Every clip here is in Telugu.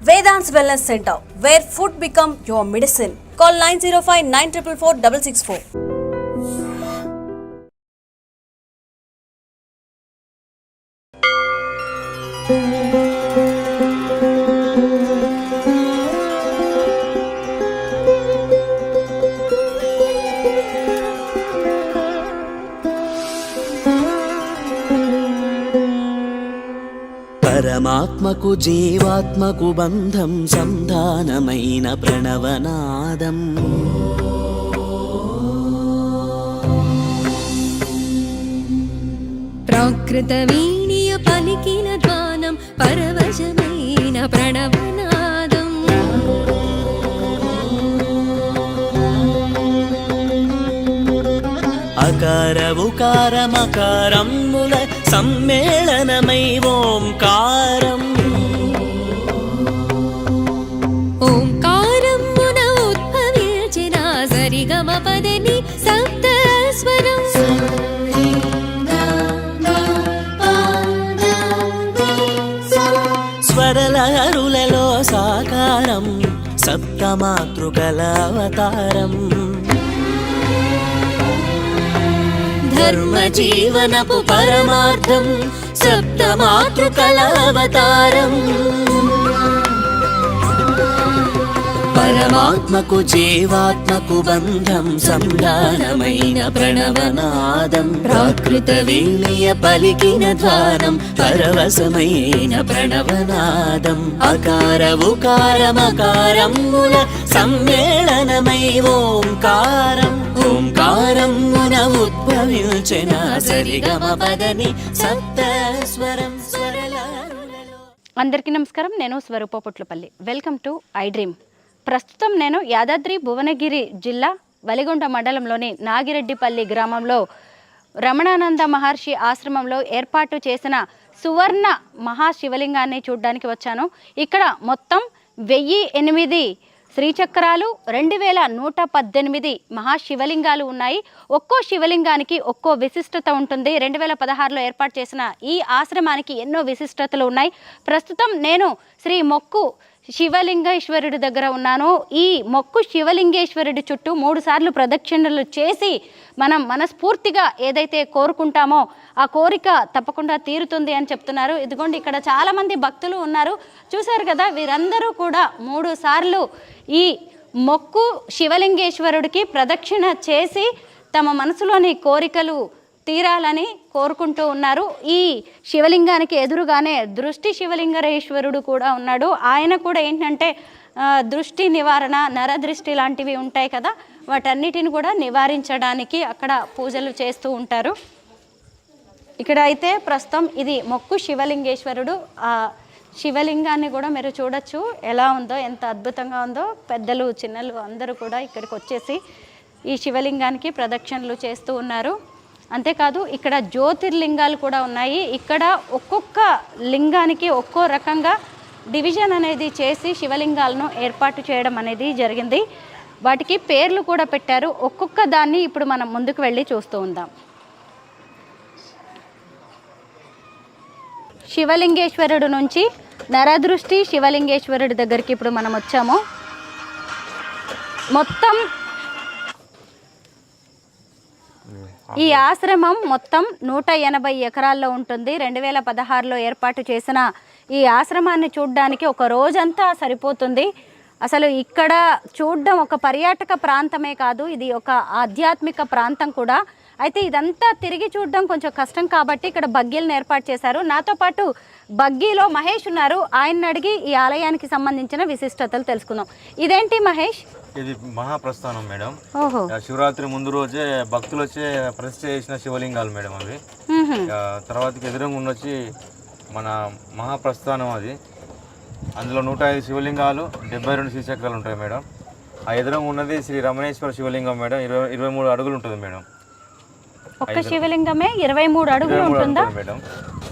Vedant's Wellness Center, where food become your medicine. Call 905 944 664. పరమాత్మకు జీవాత్మకు బంధం సంధానమైన ప్రణవనాదం. ప్రాకృత వీణియ పలికిన ధ్వానం పరవశమైన ప్రణవనాదం. అకార ఉకార మకారముల సమ్మేళనమై ఓంకారం. ఓంకారమున ఉద్భవించిన సరిగమ పదని సప్త స్వరం. స్వరలహరులలో సాకారం సప్తమాతృకల అవతారం. ధర్మ జీవనపు పరమార్థం సప్తమాతృకల అవతారం. పరమాత్మకు జీవాత్మకు బంధం సంధానమైన ప్రణవనాదం. ప్రాకృత వీణియ పలికిన ద్వారం పరవశమైన ప్రణవనాదం. అకార ఉకార మకారముల సమ్మేళనమై ఓంకారం. ఓంకారమున ఉద్భవించిన సరిగమ పదని సప్త స్వరం స్వరలారులలో. అందరికీ నమస్కారం. నేను Swaroopa Potlapalli. Welcome to I dream. ప్రస్తుతం నేను యాదాద్రి భువనగిరి జిల్లా వలిగొండ మండలంలోని నాగిరెడ్డిపల్లి గ్రామంలో రమణానంద మహర్షి ఆశ్రమంలో ఏర్పాటు చేసిన సువర్ణ మహాశివలింగాన్ని చూడడానికి వచ్చాను. ఇక్కడ మొత్తం 1008 శ్రీచక్రాలు, 2118 మహాశివలింగాలు ఉన్నాయి. ఒక్కో శివలింగానికి ఒక్కో విశిష్టత ఉంటుంది. 2016లో ఏర్పాటు చేసిన ఈ ఆశ్రమానికి ఎన్నో విశిష్టతలు ఉన్నాయి. ప్రస్తుతం నేను శ్రీ మొక్కు శివలింగేశ్వరుడి దగ్గర ఉన్నాను. ఈ మొక్కు శివలింగేశ్వరుడి చుట్టూ 3 సార్లు ప్రదక్షిణలు చేసి మనం మనస్ఫూర్తిగా ఏదైతే కోరుకుంటామో ఆ కోరిక తప్పకుండా తీరుతుంది అని చెప్తున్నారు. ఇదిగోండి, ఇక్కడ చాలామంది భక్తులు ఉన్నారు. చూశారు కదా, వీరందరూ కూడా 3 సార్లు ఈ మొక్కు శివలింగేశ్వరుడికి ప్రదక్షిణ చేసి తమ మనసులోని కోరికలు తీరాలని కోరుకుంటూ ఉన్నారు. ఈ శివలింగానికి ఎదురుగానే దృష్టి శివలింగేశ్వరుడు కూడా ఉన్నాడు. ఆయన కూడా ఏంటంటే దృష్టి నివారణ, నరదృష్టి లాంటివి ఉంటాయి కదా, వాటన్నిటిని కూడా నివారించడానికి అక్కడ పూజలు చేస్తూ ఉంటారు. ఇక్కడ అయితే ప్రస్తుతం ఇది మొక్కు శివలింగేశ్వరుడు. ఆ శివలింగాన్ని కూడా మీరు చూడొచ్చు ఎలా ఉందో, ఎంత అద్భుతంగా ఉందో. పెద్దలు చిన్నలు అందరూ కూడా ఇక్కడికి వచ్చేసి ఈ శివలింగానికి ప్రదక్షిణలు చేస్తూ ఉన్నారు. అంతేకాదు ఇక్కడ జ్యోతిర్లింగాలు కూడా ఉన్నాయి. ఇక్కడ ఒక్కొక్క లింగానికి ఒక్కో రకంగా డివిజన్ అనేది చేసి శివలింగాలను ఏర్పాటు చేయడం అనేది జరిగింది. వాటికి పేర్లు కూడా పెట్టారు. ఒక్కొక్క దాన్ని ఇప్పుడు మనం ముందుకు వెళ్ళి చూస్తూ ఉందాం. శివలింగేశ్వరుడు నుంచి నరదృష్టి శివలింగేశ్వరుడి దగ్గరికి ఇప్పుడు మనం వచ్చాము. మొత్తం ఈ ఆశ్రమం మొత్తం 180 ఎకరాల్లో ఉంటుంది. 2016లో ఏర్పాటు చేసిన ఈ ఆశ్రమాన్ని చూడడానికి ఒక రోజంతా సరిపోతుంది. అసలు ఇక్కడ చూడడం ఒక పర్యాటక ప్రాంతమే కాదు, ఇది ఒక ఆధ్యాత్మిక ప్రాంతం కూడా. అయితే ఇదంతా తిరిగి చూడడం కొంచెం కష్టం కాబట్టి ఇక్కడ బగ్గీలను ఏర్పాటు చేశారు. నాతో పాటు బగ్గీలో మహేష్ ఉన్నారు. ఆయన్ని అడిగి ఈ ఆలయానికి సంబంధించిన విశిష్టతలు తెలుసుకుందాం. ఇదేంటి మహేష్? ఇది మహాప్రస్థానం మేడం. ఓహో. శివరాత్రి ముందు రోజే భక్తులు వచ్చి ప్రతిష్ఠ చేసిన శివలింగాలు మేడం అవి. తర్వాతకి ఎదురుగా ఉండొచ్చి మన మహాప్రస్థానం అది. అందులో 105 శివలింగాలు, 72 శ్రీచక్రాలు ఉంటాయి మేడం. ఆ ఎదురుగా ఉన్నది శ్రీ రమణేశ్వర శివలింగం మేడం. 23 అడుగులు ఉంటుంది మేడం. ఒక్క శివలింగమే 23 అడుగులు ఉంటుందా మేడం?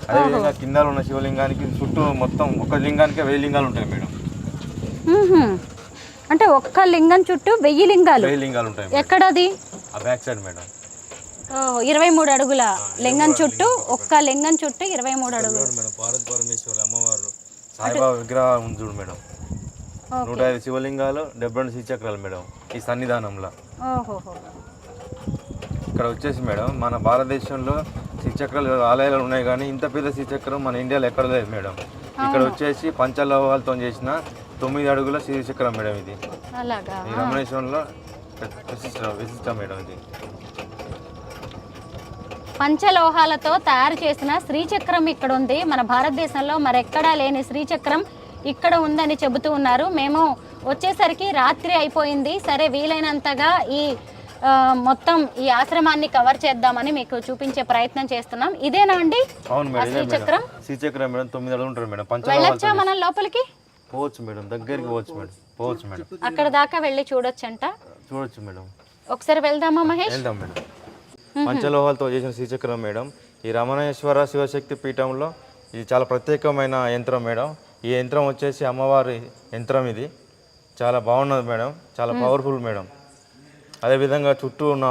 అదేవిధంగా కింద ఉన్న శివలింగానికి చుట్టూ మొత్తం ఒక లింగానికి 1000 లింగాలు ఉంటాయి మేడం. అంటే ఒక్క లింగం చుట్టూ 1000 లింగాలు ఉంటాయి. ఎక్కడది? ఆ బ్యాక్ సైడ్ మేడం. 23 అడుగుల లింగం చుట్టూ, ఒక్క లింగం చుట్టూ 23 అడుగులు. మేడం పార్వతి పరమేశ్వరి అమ్మవారు సాయిబాబా విగ్రహం ఉంది చూడు మేడం. 105 శివలింగాలు, 72 శ్రీచక్రాలు మేడం ఈ సన్నిధానంలో. ఓహోహో. ఇక్కడ వచ్చేసి మేడం మన భారతదేశంలో శ్రీచక్రాలు ఆలయాలు ఉన్నాయి, కానీ ఇంత పెద్ద శ్రీచక్రం మన ఇండియాలో ఎక్కడ లేదు మేడం. ఇక్కడ వచ్చేసి పంచలోహాలతో చేసిన 9 అడుగుల శ్రీచక్రం మేడం ఇది. అలాగా. ఈ రమణేశ్వరంలో విశిష్టం మేడం ఇది. పంచలోహాలతో తయారు చేసిన శ్రీచక్రం ఇక్కడ ఉంది. మన భారతదేశంలో మరెక్కడా లేని శ్రీచక్రం ఇక్కడ ఉందని చెబుతూ ఉన్నారు. మేము వచ్చేసరికి రాత్రి అయిపోయింది. సరే, వీలైనంతగా ఈ మొత్తం ఈ ఆశ్రమాన్ని కవర్ చేద్దామని మీకు చూపించే ప్రయత్నం చేస్తున్నాం. ఇదేనా అండి? అవును మేడం, శ్రీచక్రం. శ్రీచక్రం మేడం 9 అడుగులు ఉంటుంది మేడం. వెళ్ళొచ్చా మనం లోపలికి? పోవచ్చు మేడం, దగ్గరికి పోవచ్చు మేడం, పోవచ్చు మేడం. అక్కడ దాకా వెళ్ళి చూడొచ్చంట. చూడొచ్చు మేడం. ఒకసారి వెళ్దామా మహేష్? వెళ్దాం మేడం. పంచలోహాలతో చేసిన శ్రీచక్రం మేడం. ఈ రమణేశ్వర శివశక్తి పీఠంలో ఇది చాలా ప్రత్యేకమైన యంత్రం మేడం. ఈ యంత్రం వచ్చేసి అమ్మవారి యంత్రం. ఇది చాలా బాగున్నది మేడం, చాలా పవర్ఫుల్ మేడం. అదేవిధంగా చుట్టూ ఉన్న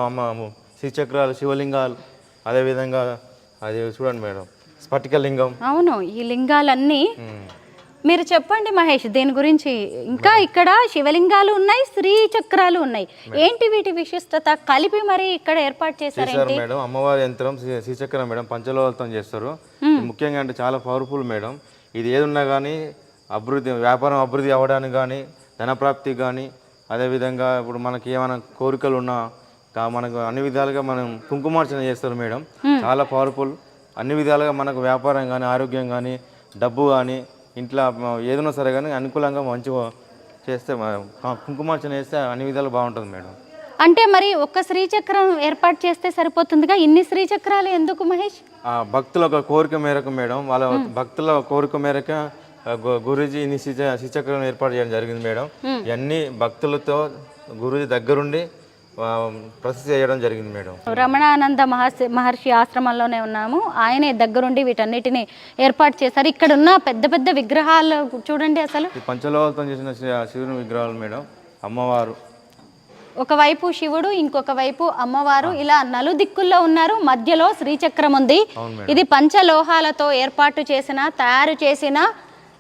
శ్రీచక్రాలు, శివలింగాలు, అదేవిధంగా అది చూడండి మేడం, స్ఫటికలింగం. అవును, ఈ లింగాలన్నీ మీరు చెప్పండి మహేష్ దీని గురించి. ఇంకా ఇక్కడ శివలింగాలు ఉన్నాయి, శ్రీచక్రాలు ఉన్నాయి. ఏంటి వీటి విశిష్టత? కలిపి మరి ఇక్కడ ఏర్పాటు చేశారు మేడం. అమ్మవారి యంత్రం శ్రీచక్రం మేడం, పంచలోహాలతో చేస్తారు. ముఖ్యంగా అంటే చాలా పవర్ఫుల్ మేడం. ఇది ఏదున్నా కానీ వ్యాపారం అభివృద్ధి అవ్వడానికి కానీ, ధనప్రాప్తికి కానీ, అదేవిధంగా ఇప్పుడు మనకి ఏమైనా కోరికలు ఉన్నా మనకు అన్ని విధాలుగా మనం కుంకుమార్చన చేస్తారు మేడం. చాలా పవర్ఫుల్. అన్ని విధాలుగా మనకు వ్యాపారం కానీ, ఆరోగ్యం కానీ, డబ్బు కానీ, ఇంట్లో ఏదైనా సరే కానీ అనుకూలంగా మంచిగా చేస్తే కుంకుమార్చన చేస్తే అన్ని విధాలు బాగుంటుంది మేడం. అంటే మరి ఒక్క శ్రీచక్రం ఏర్పాటు చేస్తే సరిపోతుందిగా, ఇన్ని శ్రీచక్రాలు ఎందుకు మహేష్? భక్తుల ఒక కోరిక మేరకు మేడం, వాళ్ళ భక్తుల కోరిక మేరకు గురూజీ ఇన్ని శ్రీచక్రం ఏర్పాటు చేయడం జరిగింది మేడం. ఇవన్నీ భక్తులతో గురూజీ దగ్గరుండి ప్రసిద్ధి చేయడం జరిగింది మేడం. రమణానంద మహర్షి ఆశ్రమంలోనే ఉన్నాము. ఆయనే దగ్గరుండి వీటన్నిటిని ఏర్పాటు చేశారు. ఇక్కడ ఉన్న పెద్ద పెద్ద విగ్రహాలు చూడండి. అసలు పంచలోహాలతో చేసిన శివుని విగ్రహాలు మేడం. అమ్మవారు ఒకవైపు శివుడు, ఇంకొక వైపు అమ్మవారు, ఇలా నలుదిక్కుల్లో ఉన్నారు. మధ్యలో శ్రీచక్రం ఉంది. ఇది పంచలోహాలతో ఏర్పాటు చేసిన, తయారు చేసిన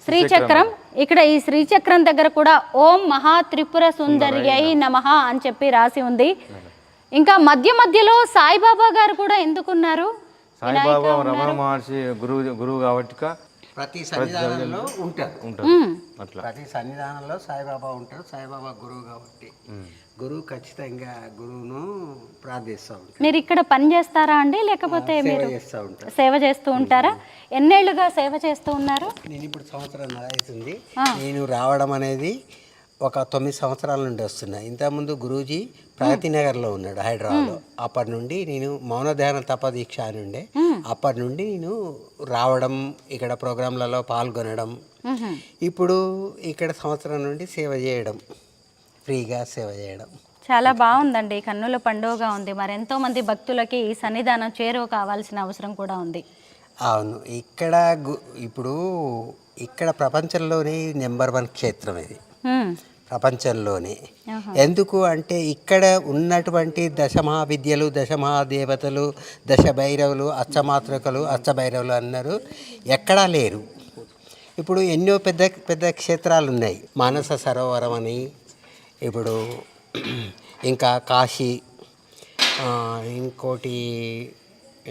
శ్రీచక్రం. ఇక్కడ ఈ శ్రీచక్రం దగ్గర కూడా ఓం మహా త్రిపుర సుందర్యై నమః అని చెప్పి రాసి ఉంది. ఇంకా మధ్య మధ్యలో సాయిబాబా గారు కూడా ఎందుకున్నారు? సాయిబాబా రమణ మహర్షి గురువు కాబట్టి ప్రతి సన్నిధానంలో ఉంటారు. అట్లా ప్రతి సన్నిధానంలో సాయిబాబా ఉంటారు. సాయిబాబా గురువు కాబట్టి గురువు ఖచ్చితంగా గురువును ప్రార్థిస్తూ ఉంటారు. మీరు ఇక్కడ పని చేస్తారా అండి, లేకపోతే మీరు సేవ చేస్తూ ఉంటారా? ఎన్నేళ్లుగా సేవ చేస్తూ ఉన్నారు? నేను ఇప్పుడు సంవత్సరం అవుతుంది. నేను రావడం అనేది ఒక 9 సంవత్సరాల నుండి వస్తున్నా. ఇంతకుముందు గురూజీ ప్రగతి నగర్లో ఉన్నాడు, హైదరాబాద్లో. అప్పటి నుండి నేను మౌన ధ్యాన తపదీక్ష అని ఉండే. అప్పటి నుండి నేను రావడం, ఇక్కడ ప్రోగ్రాంలలో పాల్గొనడం, ఇప్పుడు ఇక్కడ సంవత్సరం నుండి సేవ చేయడం, ఫ్రీగా సేవ చేయడం. చాలా బాగుందండి, కన్నుల పండుగగా ఉంది. మరి ఎంతో మంది భక్తులకి ఈ సన్నిధానం చేరువ కావాల్సిన అవసరం కూడా ఉంది. అవును, ఇక్కడ ఇప్పుడు ఇక్కడ ప్రపంచంలోనే నెంబర్ 1 క్షేత్రం ఇది, ప్రపంచంలోనే. ఎందుకు అంటే ఇక్కడ ఉన్నటువంటి దశమహావిద్యలు, దశమహాదేవతలు, దశభైరవులు, అష్టమాతృకలు, అష్టభైరవులు అన్నారు ఎక్కడా లేరు. ఇప్పుడు ఎన్నో పెద్ద పెద్ద క్షేత్రాలు ఉన్నాయి. మానస సరోవరం అని, ఇప్పుడు ఇంకా కాశీ, ఇంకోటి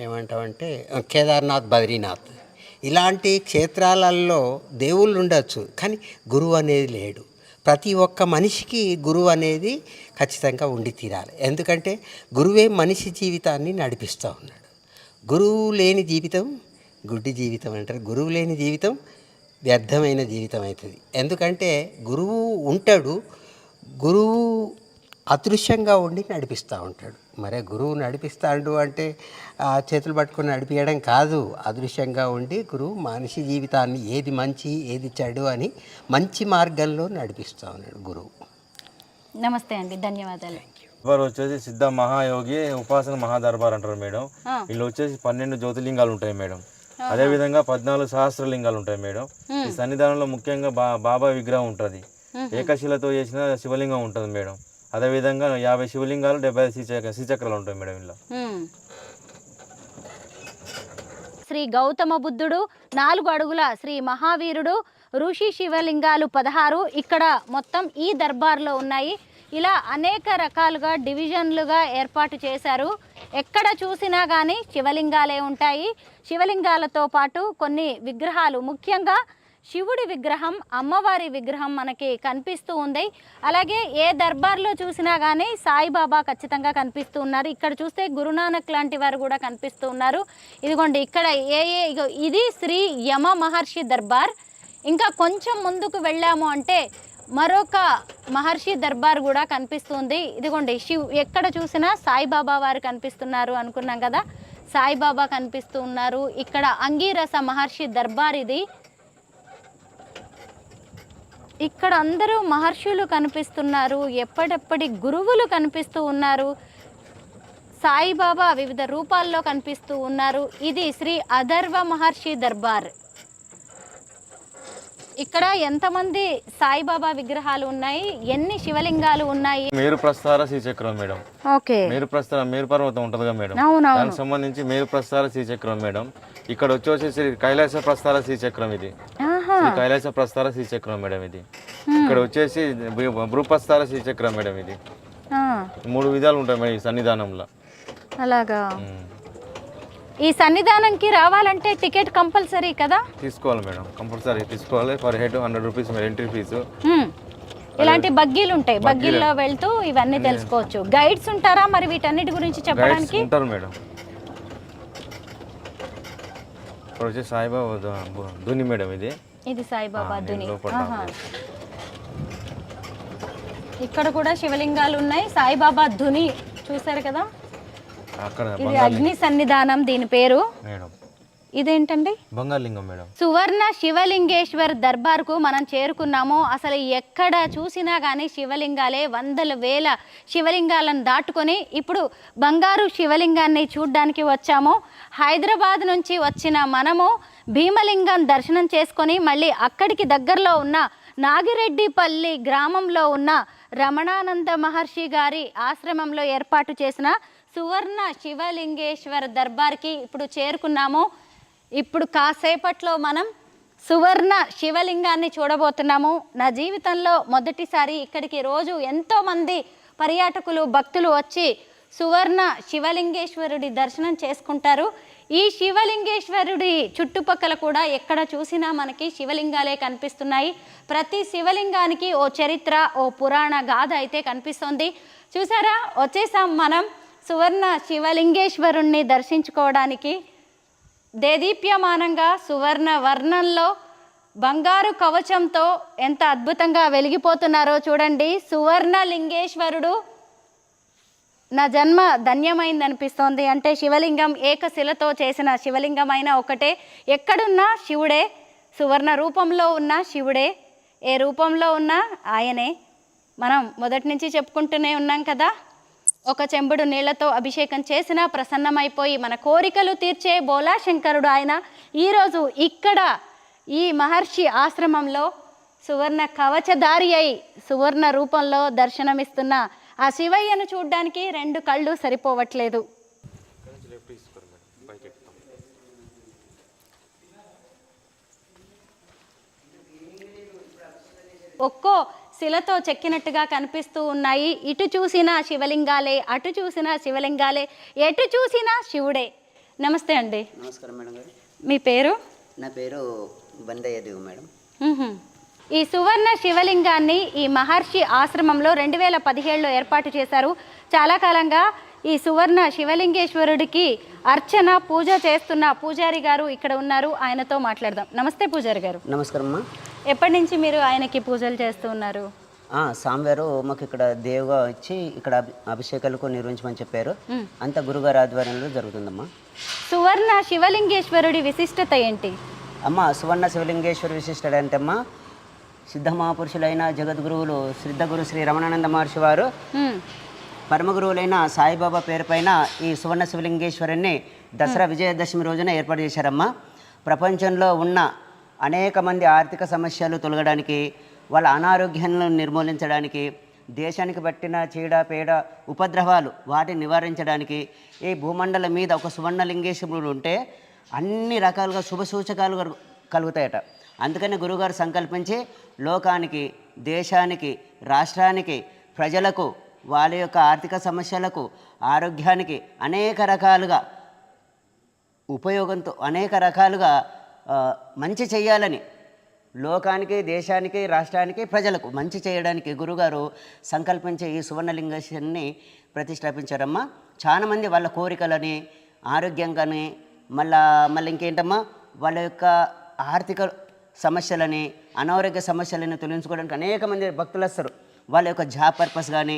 ఏమంటామంటే కేదార్నాథ్, బద్రీనాథ్, ఇలాంటి క్షేత్రాలలో దేవుళ్ళు ఉండొచ్చు, కానీ గురువు అనేది లేడు. ప్రతి ఒక్క మనిషికి గురువు అనేది ఖచ్చితంగా ఉండి తీరాలి. ఎందుకంటే గురువే మనిషి జీవితాన్ని నడిపిస్తూ ఉన్నాడు. గురువు లేని జీవితం గుడ్డి జీవితం అంటారు. గురువు లేని జీవితం వ్యర్థమైన జీవితం అవుతుంది. ఎందుకంటే గురువు ఉంటాడు, గురువు అదృశ్యంగా ఉండి నడిపిస్తూ ఉంటాడు. మరే గురువు నడిపిస్తాడు అంటే చేతులు పట్టుకొని నడిపించడం కాదు, అదృశ్యంగా ఉండి గురువు మనిషి జీవితాన్ని ఏది మంచి ఏది చెడు అని మంచి మార్గంలో నడిపిస్తూ ఉన్నాడు గురువు. నమస్తే అండి, ధన్యవాదాలు. వారు వచ్చేసి సిద్ధ మహాయోగి ఉపాసన మహాదర్బార్ అంటారు మేడం. వీళ్ళు వచ్చేసి 12 జ్యోతిర్లింగాలు ఉంటాయి మేడం. అదేవిధంగా 14 సహస్రలింగాలు ఉంటాయి మేడం. ఈ సన్నిధానంలో ముఖ్యంగా బాబా విగ్రహం ఉంటుంది. ఏకశిలతో చేసిన శివలింగం ఉంటుంది మేడం. అదేవిధంగా 50 శివలింగాలు, 75 శ్రీచక్రాలు ఉంటాయి మేడం ఇలా. శ్రీ గౌతమ బుద్ధుడు, 4 అడుగుల శ్రీ మహావీరుడు, ఋషి శివలింగాలు 16 ఇక్కడ మొత్తం ఈ దర్బార్లో ఉన్నాయి. ఇలా అనేక రకాలుగా డివిజన్లుగా ఏర్పాటు చేశారు. ఎక్కడ చూసినా కానీ శివలింగాలే ఉంటాయి. శివలింగాలతో పాటు కొన్ని విగ్రహాలు, ముఖ్యంగా శివుడి విగ్రహం, అమ్మవారి విగ్రహం మనకి కనిపిస్తూ ఉంది. అలాగే ఏ దర్బార్లో చూసినా కానీ సాయిబాబా ఖచ్చితంగా కనిపిస్తూ ఉన్నారు. ఇక్కడ చూస్తే గురునానక్ లాంటి వారు కూడా కనిపిస్తూ ఉన్నారు. ఇదిగోండి ఇక్కడ ఇది శ్రీ యమ మహర్షి దర్బార్. ఇంకా కొంచెం ముందుకు వెళ్ళాము అంటే మరొక మహర్షి దర్బార్ కూడా కనిపిస్తుంది. ఇదిగోండి ఎక్కడ చూసినా సాయిబాబా వారు కనిపిస్తున్నారు అనుకున్నాం కదా, సాయిబాబా కనిపిస్తూ ఉన్నారు. ఇక్కడ అంగీరస మహర్షి దర్బార్ ఇది. ఇక్కడ అందరూ మహర్షులు కనిపిస్తున్నారు, ఎప్పటి గురువులు కనిపిస్తూ ఉన్నారు. సాయిబాబా వివిధ రూపాల్లో కనిపిస్తూ ఉన్నారు. ఇది శ్రీ అథర్వ మహర్షి దర్బార్. ఇక్కడ ఎంతమంది సాయిబాబా విగ్రహాలు ఉన్నాయి, ఎన్ని శివలింగాలు ఉన్నాయి? మేరు ప్రస్తార శ్రీచక్రం మేడం. ఓకే, మేరు పర్వతం ఉంటుందిగా మేడం, దానికి సంబంధించి మేరు ప్రస్తార శ్రీచక్రం మేడం. ఇక్కడ వచ్చేసి కైలాస ప్రస్తార శ్రీచక్రం, ఇది కైలాస ప్రస్తార శ్రీచక్రం మేడం. ఇది ఇక్కడ వచ్చేసి భూప్రస్తార శ్రీచక్రం మేడం. ఇది 3 విధాలు ఉంటాయి మేడం ఈ సన్నిధానంలో. అలాగా. ఈ సన్నిధానంకి రావాలంటే టికెట్ కంపల్సరీ కదా? తీసుకోవాలి మేడం, కంపల్సరీ తీసుకోవాలి. Per head 100 rupees entry fee. ఇలాంటి బగ్గీలు ఉంటాయి, బగ్గీల్లో వెళ్తూ ఇవన్నీ తెలుసుకోవచ్చు. గైడ్స్ ఉంటారా మరి వీటన్నిటి గురించి చెప్పడానికి? ఉంటారు మేడం. ఇప్పుడు వచ్చి సాయిబాబా ధుని మేడం. ఇది సాయిబాబా ధుని. ఇక్కడ కూడా శివలింగాలు ఉన్నాయి. సాయిబాబా ధుని చూసారు కదా, ఇది అగ్ని సన్నిధానం దీని పేరు మేడం. ఇదేంటండి? బంగాళలింగం మేడం. సువర్ణ శివలింగేశ్వర్ దర్బార్కు మనం చేరుకున్నాము. అసలు ఎక్కడ చూసినా కానీ శివలింగాలే, వందల వేల శివలింగాలను దాటుకొని ఇప్పుడు బంగారు శివలింగాన్ని చూడ్డానికి వచ్చాము. హైదరాబాద్ నుంచి వచ్చిన మనము భీమలింగం దర్శనం చేసుకొని మళ్ళీ అక్కడికి దగ్గరలో ఉన్న నాగిరెడ్డిపల్లి గ్రామంలో ఉన్న రమణానంద మహర్షి గారి ఆశ్రమంలో ఏర్పాటు చేసిన సువర్ణ శివలింగేశ్వర దర్బార్కి ఇప్పుడు చేరుకున్నాము. ఇప్పుడు కాసేపట్లో మనం సువర్ణ శివలింగాన్ని చూడబోతున్నాము. నా జీవితంలో మొదటిసారి ఇక్కడికి రోజు ఎంతోమంది పర్యాటకులు, భక్తులు వచ్చి సువర్ణ శివలింగేశ్వరుడి దర్శనం చేసుకుంటారు. ఈ శివలింగేశ్వరుడి చుట్టుపక్కల కూడా ఎక్కడ చూసినా మనకి శివలింగాలే కనిపిస్తున్నాయి. ప్రతి శివలింగానికి ఓ చరిత్ర, ఓ పురాణ గాథ అయితే కనిపిస్తుంది. చూసారా, వచ్చేసాం మనం సువర్ణ శివలింగేశ్వరుణ్ణి దర్శించుకోవడానికి. దేదీప్యమానంగా సువర్ణ వర్ణంలో బంగారు కవచంతో ఎంత అద్భుతంగా వెలిగిపోతున్నారో చూడండి. సువర్ణ లింగేశ్వరుడు, నా జన్మ ధన్యమైందనిపిస్తోంది. అంటే శివలింగం ఏకశిలతో చేసిన శివలింగమైన ఒకటే, ఎక్కడున్నా శివుడే, సువర్ణ రూపంలో ఉన్న శివుడే, ఏ రూపంలో ఉన్నా ఆయనే. మనం మొదటి నుంచి చెప్పుకుంటూనే ఉన్నాం కదా, ఒక చెంబుడు నీళ్లతో అభిషేకం చేసినా ప్రసన్నమైపోయి మన కోరికలు తీర్చే బోలా శంకరుడు ఆయన. ఈరోజు ఇక్కడ ఈ మహర్షి ఆశ్రమంలో సువర్ణ కవచధారి అయి సువర్ణ రూపంలో దర్శనమిస్తున్న ఆ శివయ్యను చూడ్డానికి 2 కళ్ళు సరిపోవట్లేదు. ఒక్కో శిలతో చెక్కినట్టుగా కనిపిస్తూ ఉన్నాయి. ఇటు చూసినా శివలింగాలే, అటు చూసినా శివలింగాలే, ఎటు చూసినా శివుడే. నమస్తే అండి. నమస్కారం మేడం గారు. మీ పేరు? నా పేరు బందయ్యదేవి మేడం. ఈ సువర్ణ శివలింగాన్ని ఈ మహర్షి ఆశ్రమంలో 2017లో ఏర్పాటు చేశారు. చాలా కాలంగా ఈ సువర్ణ శివలింగేశ్వరుడికి అర్చన, పూజ చేస్తున్న పూజారి గారు ఇక్కడ ఉన్నారు. ఆయనతో మాట్లాడదాం. నమస్తే పూజారి గారు. నమస్కారం అమ్మా. ఎప్పటి నుంచి మీరు ఆయనకి పూజలు చేస్తూ ఉన్నారు? స్వామివారు మాకు ఇక్కడ దేవుగా వచ్చి ఇక్కడ అభిషేకాలకు నిర్వహించమని చెప్పారు. అంత గురుగారి ఆధ్వర్యంలో జరుగుతుందమ్మా. సువర్ణ శివలింగేశ్వరుడి విశిష్టత ఏంటి అమ్మ? సువర్ణ శివలింగేశ్వర విశిష్టత అంటే అమ్మా, సిద్ధ మహాపురుషులైన జగద్గురువులు సిద్ధగురు శ్రీ రమణానంద మహర్షి వారు పరమ గురువులైన సాయిబాబా పేరు పైన ఈ సువర్ణ శివలింగేశ్వరుని దసరా విజయదశమి రోజున ఏర్పాటు చేశారమ్మా. ప్రపంచంలో ఉన్న అనేక మంది ఆర్థిక సమస్యలు తొలగడానికి, వాళ్ళ అనారోగ్యాలను నిర్మూలించడానికి, దేశానికి పట్టిన చీడ పేడ ఉపద్రవాలు వాటిని నివారించడానికి ఈ భూమండలం మీద ఒక సువర్ణలింగేశ్వరుడు ఉంటే అన్ని రకాలుగా శుభ సూచకాలు కలుగుతాయట. అందుకని గురుగారు సంకల్పించి లోకానికి, దేశానికి, రాష్ట్రానికి, ప్రజలకు, వాళ్ళ యొక్క ఆర్థిక సమస్యలకు, ఆరోగ్యానికి అనేక రకాలుగా ఉపయోగంతో అనేక రకాలుగా మంచి చేయాలని, లోకానికి, దేశానికి, రాష్ట్రానికి, ప్రజలకు మంచి చేయడానికి గురుగారు సంకల్పించే ఈ సువర్ణలింగేశ్వరుని ప్రతిష్టాపించారమ్మా. చాలామంది వాళ్ళ కోరికలని, ఆరోగ్యంగాని, మళ్ళీ ఇంకేంటమ్మా వాళ్ళ యొక్క ఆర్థిక సమస్యలని, అనారోగ్య సమస్యలని తొలగించుకోవడానికి అనేక మంది భక్తులు వస్తారు. వాళ్ళ యొక్క జాబ్ పర్పస్ కానీ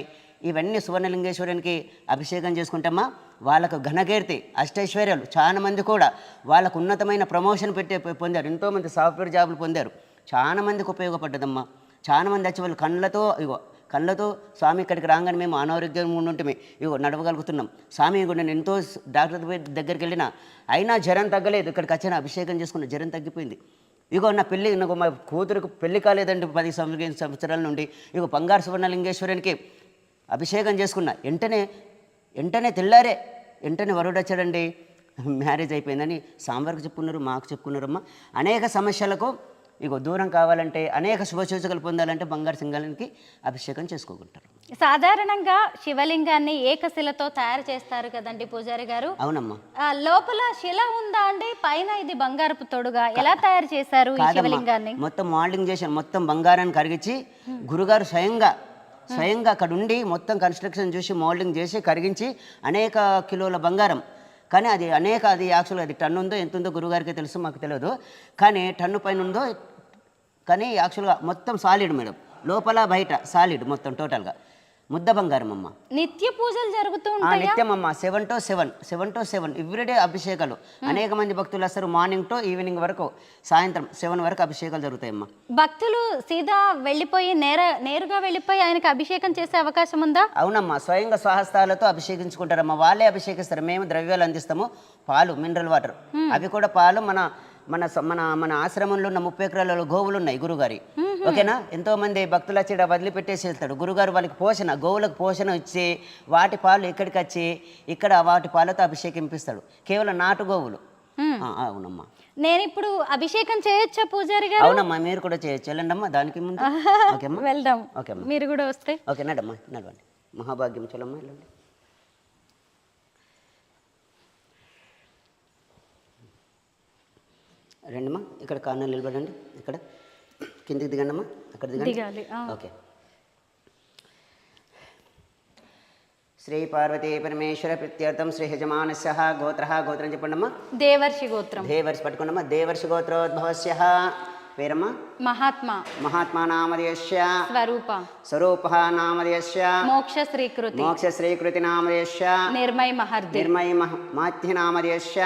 ఇవన్నీ సువర్ణలింగేశ్వరునికి అభిషేకం చేసుకుంటామా వాళ్ళకు ఘనకీర్తి, అష్టైశ్వర్యాలు, చాలామంది కూడా వాళ్ళకు ఉన్నతమైన ప్రమోషన్ పొందారు. ఎంతోమంది సాఫ్ట్వేర్ జాబులు పొందారు. చాలామందికి ఉపయోగపడ్డదమ్మా. చాలామంది వచ్చి వాళ్ళు కళ్ళతో స్వామి ఇక్కడికి రాగానే మేము అనారోగ్యం ఉంటుంటే నడవగలుగుతున్నాం స్వామి. నేను ఎంతో డాక్టర్ దగ్గరికి వెళ్ళినా అయినా జ్వరం తగ్గలేదు. ఇక్కడికి వచ్చిన అభిషేకం చేసుకున్న జ్వరం తగ్గిపోయింది. నా పెళ్ళి, నాకు మా కూతురుకు పెళ్ళి కాలేదండి 10 సంవత్సరాల నుండి. బంగారు సువర్ణలింగేశ్వరునికి అభిషేకం చేసుకున్నా. వెంటనే తెల్లారే వరుడు వచ్చాడండి, మ్యారేజ్ అయిపోయిందని సాంబార్కి చెప్పుకున్నారు, మాకు చెప్పుకున్నారమ్మా. అనేక సమస్యలకు దూరం కావాలంటే, అనేక శుభసూచకలు పొందాలంటే బంగారు సింగానికి అభిషేకం చేసుకోకుంటారు. సాధారణంగా శివలింగాన్ని ఏకశిలతో తయారు చేస్తారు కదండి పూజారి గారు. అవునమ్మా. లోపల శిల ఉందా అండి? పైన ఇది బంగారపు తొడుగా ఎలా తయారు చేశారు ఈ శివలింగాన్ని? మొత్తం మోల్డింగ్ చేశాను. మొత్తం బంగారాన్ని కరిగించి గురుగారు స్వయంగా అక్కడ ఉండి మొత్తం కన్స్ట్రక్షన్ చూసి మోల్డింగ్ చేసి కరిగించి అనేక కిలోల బంగారం. కానీ అది యాక్చువల్గా అది టన్ను ఉందో ఎంత ఉందో గురుగారికి తెలుసు, మాకు తెలియదు. కానీ టన్ను పైన ఉందో, కానీ యాక్చువల్గా మొత్తం సాలిడ్ మేడం, లోపల బయట సాలిడ్ మొత్తం టోటల్గా ముద్ద బంగారం అమ్మ. నిత్య పూజలు జరుగుతూ ఉంటాయి. నిత్యం అమ్మ 7 to 7 ఎవ్రీడే అభిషేకాలు. అనేక మంది భక్తులు వస్తారు. మార్నింగ్ టు ఈవినింగ్ వరకు, సాయంత్రం 7 వరకు అభిషేకాలు జరుగుతాయమ్మా. భక్తులు సీదా వెళ్ళిపోయి నేరుగా వెళ్ళిపోయి ఆయనకి అభిషేకం చేసే అవకాశం ఉందా? అవునమ్మా, స్వయంగా స్వహస్తాలతో అభిషేకించుకుంటారమ్మా. వాళ్ళే అభిషేకిస్తారు. మేము ద్రవ్యాలు అందిస్తాము, పాలు, మినరల్ వాటర్. అవి కూడా పాలు మన మన మన మన ఆశ్రమంలో ఉన్న 30 ఎకరాల గోవులు ఉన్నాయి గురుగారి. ఓకేనా? ఎంతోమంది భక్తులు వచ్చి వదిలిపెట్టేసి వెళ్తాడు. గురుగారు వాళ్ళకి పోషణ, గోవులకు పోషణ ఇచ్చి వాటి పాలు ఇక్కడికి వచ్చి ఇక్కడ వాటి పాలతో అభిషేకింపిస్తాడు. కేవలం నాటు గోవులు. అవునమ్మా. నేను ఇప్పుడు అభిషేకం చేయొచ్చా పూజారి గారు? అవునమ్మా, మీరు కూడా చేయొచ్చు. వెళ్ళండి అమ్మా, దానికి ముందు. ఓకేమ్మా, వెళ్దాం. ఓకే అమ్మా, మీరు కూడా వస్తే. ఓకే, నడమ్మా, నడవండి. మహాభాగ్యం చలమ్మా, వెళ్ళండి. రండిమ్మా, ఇక్కడ కార్నర్ నిలబడండి. ఇక్కడ కిందికి దిగండి అమ్మా, అక్కడ దిగండి. ఓకే. శ్రీ పార్వతీ పరమేశ్వర ప్రీత్యర్థం శ్రీ యజమానస్య గోత్రం చెప్పండి అమ్మా. దేవర్షి గోత్రం. దేవర్షి పట్టుకోండమ్మా. దేవర్షి గోత్రోద్భవస్య పేరమ్మా మహాత్మా నామధేయస్య స్వరూప నామధేయస్య మోక్ష శ్రీకృతి నామధేయస్య నిర్మయ మాధ్య నామధేయస్య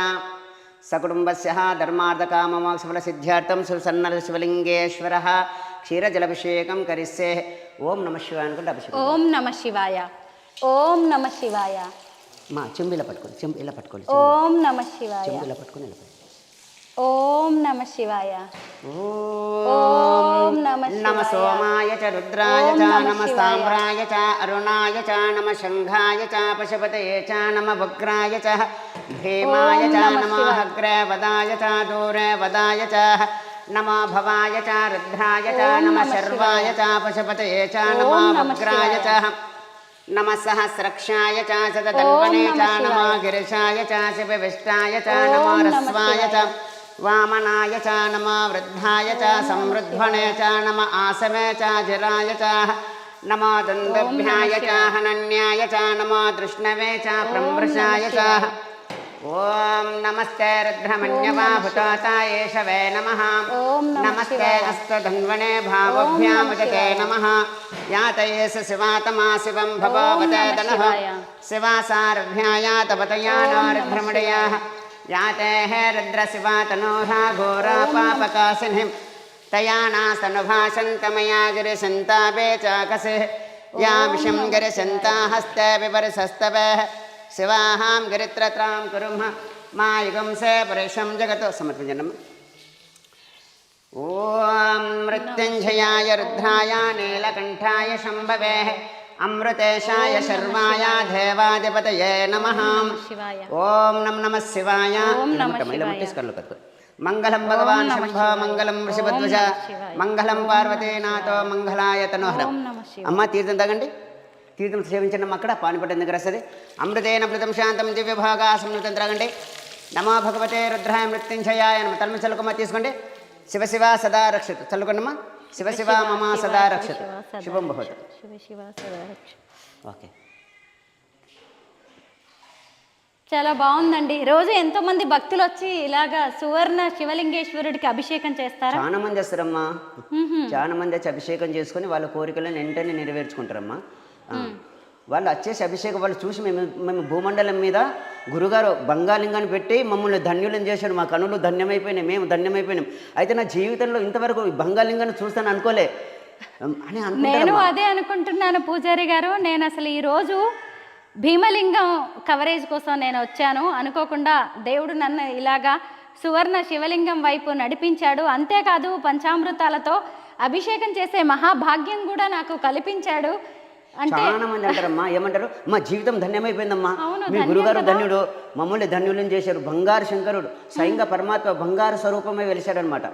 సకుటుంబస్య ధర్మార్థకామమోక్షఫల సిద్ధ్యార్థం సుసన్నర శివలింగేశ్వర క్షీరజలభిషేకం కరిస్తే. ఓం నమ శివాయ అనుకుంటే అభిషేకం. ఓం నమ శివాయ, ఓం నమ శివాయ. మా చెంబిలా పట్టుకోండి, ఇలా పట్టుకోండి. ఓం నమ శివాయ, చెంబిలా పట్టుకొని ఇలా. ఓం నమ శివాయ, ఓం నమ సోమాయ చ రుద్రాయ చ నమ సామ్రాయ చ అరుణాయ చ నమ శంఘాయ చ పశుపతయే చ నమ వక్రాయ చ భీమాయ చ నమ అగ్రే వదాయ చ దూరే వదాయ చ నమ భవాయ చ రుద్రాయ చ నమ శర్వాయ చ పశుపతయే చ నమ వక్రాయ చ నమ సహస్రక్షాయ చ శతధన్వనే చ నమ గిరిశాయ చ శివవిష్టాయ చ నమ రస్వాయ చ వామనాయ చ నమ వృద్ధాయ చ సమృద్ధ్వనే చ నమ ఆసమే చ జిరాయ చ నమ దందభ్యాయ చ హనన్యాయ చ నమ దృష్ణవే చ ప్రమృషాయ చ. ఓం నమస్తే రుద్రమన్యవాహుతాయ శవే నమః. నమస్తే అస్తధన్వనే భావభ్యాముదతే నమః. యాతయేస శివాతమా శివం భవవతే దనః శివాసారభ్యాయా తవతయానా రుద్రమడయాః. యాతే హే రుద్ర శివాతనోః ఘోరా పాపకాసినిం తయా నాస్తనుభాషంతమయా గిరిశంతాపే చాకసి యా విషం గిరిశంతా హస్తే విపరిసస్తవే శివాహాం గిరిత్రత్రాం కురుమ మా యుగంసే పరేషం జగతో సమర్పించండి. ఓం మృత్యుంజయాయ రుద్రాయ నీలకంఠాయ శంభవే అమృతేశాయ శర్వాయ దేవాధిపతయే నమః. ఓం నమ శివాయ. మంగళం భగవాన్ శంభ మంగళం వృషభధ్వజ మంగళం పార్వతీనాథో మంగళాయ తనోహరం. అమ్మ తీర్థం తాగండి, తీర్థం సేవించండి అమ్మ. అక్కడ పానిపట్టు దగ్గర వస్తుంది. అమృతేన మృతం శాంతం దివ్యభాగా సమృతం త్రాగండి. నమో భగవతే రుద్రాయ మృత్యుంజయాయ నమ. తల్మ చల్లుకమ్మ తీసుకోండి. శివ శివ సదా రక్షతు. చల్లుకోండమ్మా. శివ శివ మమ సదా రక్షతు. శుభం భవతు. ఓకే. చాలా బాగుందండి. రోజు ఎంతో మంది భక్తులు వచ్చి ఇలాగా సువర్ణ శివలింగేశ్వరుడికి అభిషేకం చేస్తారా? చాలా మంది వస్తారమ్మా. చాలా మంది వచ్చి అభిషేకం చేసుకుని వాళ్ళ కోరికలను వెంటనే నెరవేర్చుకుంటారమ్మా. వాళ్ళు వచ్చేసి అభిషేకం వాళ్ళు చూసి మేము భూమండలం మీద గురుగారు బంగాలింగాన్ని పెట్టి మమ్మల్ని ధన్యులను చేశాడు, మా కనులు ధన్యమైపోయినాయి, మేము ధన్యమైపోయినాం. అయితే నా జీవితంలో ఇంతవరకు బంగాలింగాన్ని చూస్తాను అనుకోలే అని నేను అదే అనుకుంటున్నాను పూజారి గారు. నేను అసలు ఈరోజు భీమలింగం కవరేజ్ కోసం నేను వచ్చాను. అనుకోకుండా దేవుడు నన్ను ఇలాగా సువర్ణ శివలింగం వైపు నడిపించాడు. అంతేకాదు పంచామృతాలతో అభిషేకం చేసే మహాభాగ్యం కూడా నాకు కల్పించాడు. చాలా మంది అంటారమ్మా, ఏమంటారు, మా జీవితం ధన్యమైపోయిందమ్మా, మీ గురుగారు ధన్యుడు, మమ్మల్ని ధన్యులను చేశారు. బంగారు శంకరుడు స్వయంగా పరమాత్మ బంగారు స్వరూపమే వెలిశాడనమాట.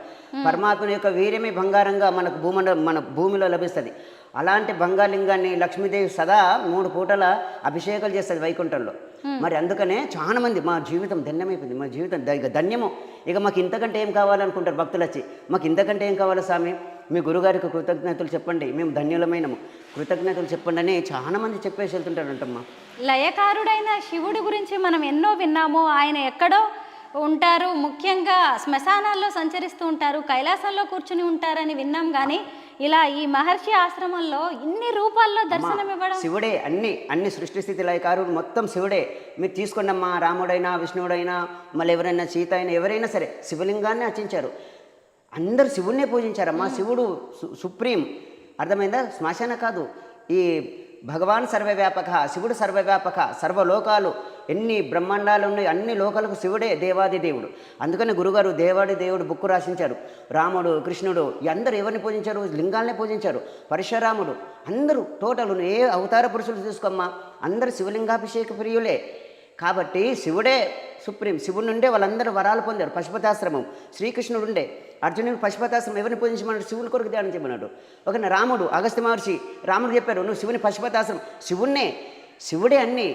పరమాత్మ యొక్క వీర్యమే బంగారంగా మనకు మన భూమిలో లభిస్తుంది. అలాంటి బంగాలింగాన్ని లక్ష్మీదేవి సదా 3 పూటల అభిషేకాలు చేస్తుంది వైకుంఠంలో. మరి అందుకనే చాలా మంది మా జీవితం ధన్యమైపోయింది, మా జీవితం ధన్యము, ఇక మాకు ఇంతకంటే ఏం కావాలనుకుంటారు భక్తులు వచ్చి. మాకు ఇంతకంటే ఏం కావాలి స్వామి, మీ గురుగారికి కృతజ్ఞతలు చెప్పండి, మేము ధన్యులమైనము, కృతజ్ఞతలు చెప్పండి అని చాలా మంది చెప్పేసి వెళ్తుంటారంటమ్మా. లయకారుడైన శివుడి గురించి మనం ఎన్నో విన్నాము. ఆయన ఎక్కడో ఉంటారు, ముఖ్యంగా శ్మశానాల్లో సంచరిస్తూ ఉంటారు, కైలాసంలో కూర్చుని ఉంటారని విన్నాం. కానీ ఇలా ఈ మహర్షి ఆశ్రమంలో ఇన్ని రూపాల్లో దర్శనం ఇవ్వడం, శివుడే. అన్ని సృష్టి స్థితి లయకారుడు మొత్తం శివుడే. మీరు తీసుకోండి అమ్మా, రాముడైనా విష్ణువుడైనా మళ్ళీ ఎవరైనా సీత అయినా ఎవరైనా సరే శివలింగాన్ని అర్చించారు. అందరూ శివుడినే పూజించారమ్మా. శివుడు సుప్రీం, అర్థమైందా? శ్మశాన కాదు, ఈ భగవాన్ సర్వవ్యాపక, శివుడు సర్వవ్యాపక, సర్వలోకాలు ఎన్ని బ్రహ్మాండాలు ఉన్నాయి అన్ని లోకాలకు శివుడే దేవాది దేవుడు. అందుకని గురుగారు దేవాది దేవుడు బుక్కు రాసించారు. రాముడు, కృష్ణుడు అందరూ ఎవరిని పూజించారు? లింగాలనే పూజించారు. పరశురాముడు, అందరూ టోటల్ ఏ అవతార పురుషులు చూసుకోమ్మా, అందరూ శివలింగాభిషేక ప్రియులే. కాబట్టి శివుడే సుప్రీం. శివుడి నుండే వాళ్ళందరూ వరాలు పొందారు. పశుపతాశ్రమం శ్రీకృష్ణుడు ఉండే, అర్జునుడికి పశుపతాశ్రమం ఎవరిని పూజించమన్నాడు? శివుని కొరకు ధ్యానం చేయమన్నాడు. ఒక రాముడు, అగస్త్య మహర్షి రాముడు చెప్పారు, నువ్వు శివుని పశుపతాశ్రమం, శివుడే అన్నీ.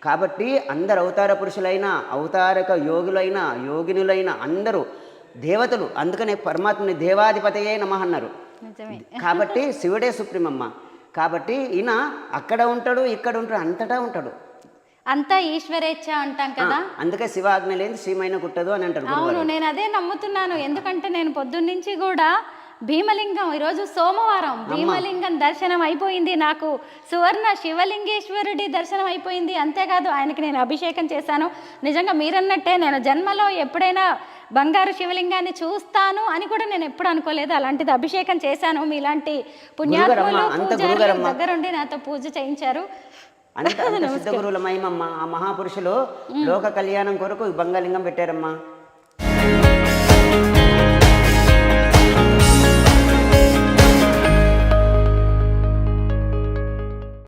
కాబట్టి అందరు అవతార పురుషులైన, అవతారక యోగులైన, యోగినులైన అందరూ దేవతలు. అందుకనే పరమాత్మని దేవాధిపతయే నమః అన్నారు. కాబట్టి శివుడే సుప్రీం అమ్మ. కాబట్టి ఈయన అక్కడ ఉంటాడు, ఇక్కడ ఉంటాడు, అంతటా ఉంటాడు. అంతా ఈశ్వరేచ్ఛ అంటాం కదా, అందుకే శివాజ్ఞ లేని శ్రీమైన కుట్టదు అని అంటారు. అవును, నేను అదే నమ్ముతున్నాను. ఎందుకంటే నేను పొద్దున్నుంచి కూడా భీమలింగం, ఈరోజు సోమవారం, భీమలింగం దర్శనం అయిపోయింది నాకు, సువర్ణ శివలింగేశ్వరుడి దర్శనం అయిపోయింది. అంతేకాదు ఆయనకి నేను అభిషేకం చేశాను. నిజంగా మీరన్నట్టే నేను జన్మలో ఎప్పుడైనా బంగారు శివలింగాన్ని చూస్తాను అని కూడా నేను ఎప్పుడు అనుకోలేదు. అలాంటిది అభిషేకం చేశాను. మీలాంటి పుణ్యాత్ములు పూజారులు దగ్గరుండి నాతో పూజ చేయించారు. అంత సిద్ధ గురువుల మహిమమ్మ. ఆ మహాపురుషులు లోక కళ్యాణం కొరకు బంగాలింగం పెట్టారమ్మా.